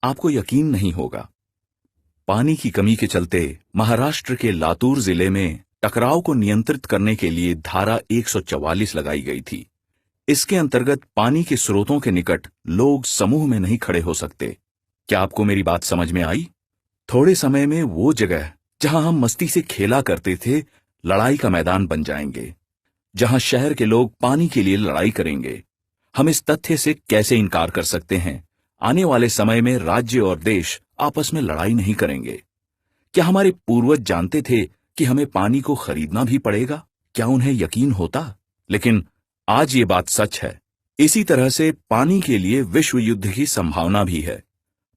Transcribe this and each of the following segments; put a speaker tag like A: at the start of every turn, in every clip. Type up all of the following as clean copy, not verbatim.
A: आपको यकीन नहीं होगा, पानी की कमी के चलते महाराष्ट्र के लातूर जिले में टकराव को नियंत्रित करने के लिए धारा 144 लगाई गई थी। इसके अंतर्गत पानी के स्रोतों के निकट लोग समूह में नहीं खड़े हो सकते। क्या आपको मेरी बात समझ में आई? थोड़े समय में वो जगह जहां हम मस्ती से खेला करते थे, लड़ाई का मैदान बन जाएंगे, जहां शहर के लोग पानी के लिए लड़ाई करेंगे। हम इस तथ्य से कैसे इनकार कर सकते हैं, आने वाले समय में राज्य और देश आपस में लड़ाई नहीं करेंगे। क्या हमारे पूर्वज जानते थे कि हमें पानी को खरीदना भी पड़ेगा? क्या उन्हें यकीन होता? लेकिन आज ये बात सच है। इसी तरह से पानी के लिए विश्व युद्ध की संभावना भी है।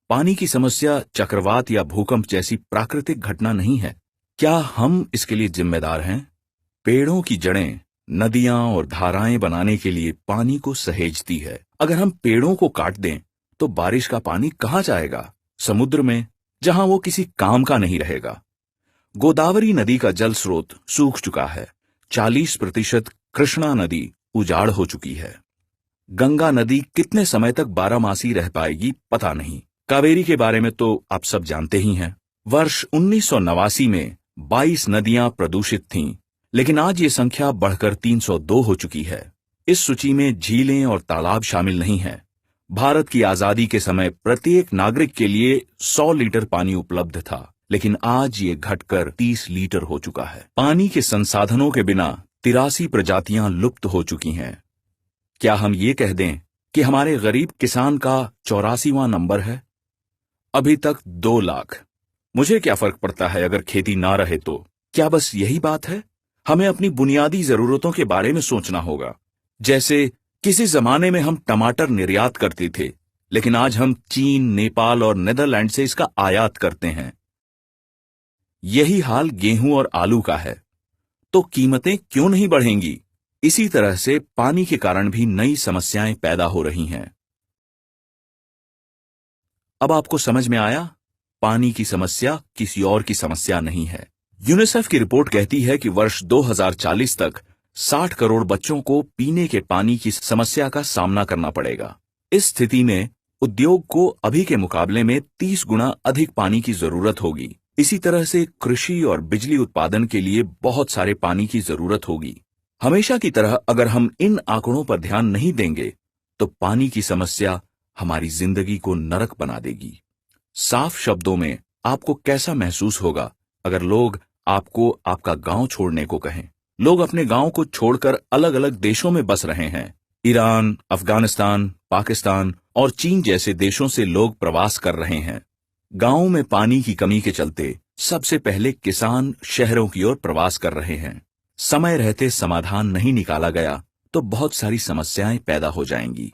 A: पानी की समस्या चक्रवात या भूकंप जैसी प्राकृतिक घटना नहीं है। क्या हम इसके लिए जिम्मेदार हैं? पेड़ों की जड़ें नदियां और धाराएं बनाने के लिए पानी को सहेजती है। अगर हम पेड़ों को काट दें तो बारिश का पानी कहां जाएगा? समुद्र में, जहां वो किसी काम का नहीं रहेगा। गोदावरी नदी का जल स्रोत सूख चुका है। 40% कृष्णा नदी उजाड़ हो चुकी है। गंगा नदी कितने समय तक बारहमासी रह पाएगी पता नहीं। कावेरी के बारे में तो आप सब जानते ही हैं। वर्ष 1989 में 22 नदियां प्रदूषित थीं, लेकिन आज ये संख्या बढ़कर 302 हो चुकी है। इस सूची में झीलें और तालाब शामिल नहीं हैं। भारत की आजादी के समय प्रत्येक नागरिक के लिए 100 लीटर पानी उपलब्ध था, लेकिन आज ये घटकर 30 लीटर हो चुका है। पानी के संसाधनों के बिना 83 प्रजातियां लुप्त हो चुकी हैं। क्या हम ये कह दें कि हमारे गरीब किसान का 84वां नंबर है? अभी तक 2 लाख। मुझे क्या फर्क पड़ता है अगर खेती ना रहे तो? क्या बस यही बात है? हमें अपनी बुनियादी जरूरतों के बारे में सोचना होगा। जैसे किसी जमाने में हम टमाटर निर्यात करते थे, लेकिन आज हम चीन, नेपाल और नीदरलैंड से इसका आयात करते हैं। यही हाल गेहूं और आलू का है। तो कीमतें क्यों नहीं बढ़ेंगी? इसी तरह से पानी के कारण भी नई समस्याएं पैदा हो रही हैं। अब आपको समझ में आया, पानी की समस्या किसी और की समस्या नहीं है। यूनिसेफ की रिपोर्ट कहती है कि वर्ष 2040 तक 60 करोड़ बच्चों को पीने के पानी की समस्या का सामना करना पड़ेगा। इस स्थिति में उद्योग को अभी के मुकाबले में 30 गुना अधिक पानी की जरूरत होगी। इसी तरह से कृषि और बिजली उत्पादन के लिए बहुत सारे पानी की जरूरत होगी। हमेशा की तरह अगर हम इन आंकड़ों पर ध्यान नहीं देंगे तो पानी की समस्या हमारी जिंदगी को नरक बना देगी। साफ शब्दों में आपको कैसा महसूस होगा अगर लोग आपको आपका गांव छोड़ने को कहें? लोग अपने गांव को छोड़कर अलग अलग देशों में बस रहे हैं। ईरान, अफगानिस्तान, पाकिस्तान और चीन जैसे देशों से लोग प्रवास कर रहे हैं। गांवों में पानी की कमी के चलते सबसे पहले किसान शहरों की ओर प्रवास कर रहे हैं। समय रहते समाधान नहीं निकाला गया तो बहुत सारी समस्याएं पैदा हो जाएंगी।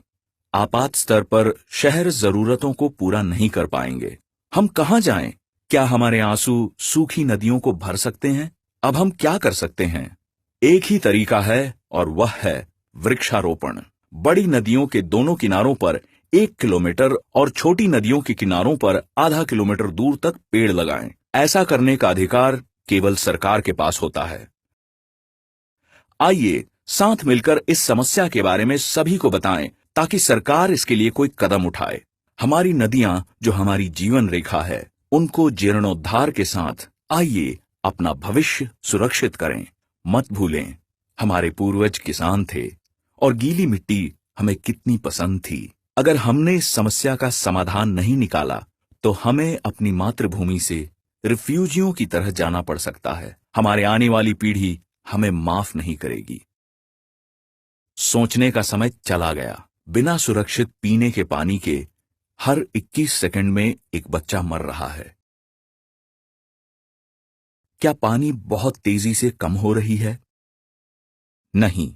A: आपात स्तर पर शहर जरूरतों को पूरा नहीं कर पाएंगे। हम कहां जाएं? क्या हमारे आंसू सूखी नदियों को भर सकते हैं? अब हम क्या कर सकते हैं? एक ही तरीका है और वह है वृक्षारोपण। बड़ी नदियों के दोनों किनारों पर 1 किलोमीटर और छोटी नदियों के किनारों पर आधा किलोमीटर दूर तक पेड़ लगाएं। ऐसा करने का अधिकार केवल सरकार के पास होता है। आइए साथ मिलकर इस समस्या के बारे में सभी को बताएं ताकि सरकार इसके लिए कोई कदम उठाए। हमारी नदियां जो हमारी जीवन रेखा है, उनको जीर्णोद्धार के साथ आइए अपना भविष्य सुरक्षित करें। मत भूलें, हमारे पूर्वज किसान थे और गीली मिट्टी हमें कितनी पसंद थी। अगर हमने इस समस्या का समाधान नहीं निकाला तो हमें अपनी मातृभूमि से रिफ्यूजियों की तरह जाना पड़ सकता है। हमारे आने वाली पीढ़ी हमें माफ नहीं करेगी। सोचने का समय चला गया। बिना सुरक्षित पीने के पानी के हर 21 सेकंड में एक बच्चा मर रहा है। क्या पानी बहुत तेजी से कम हो रही है? नहीं।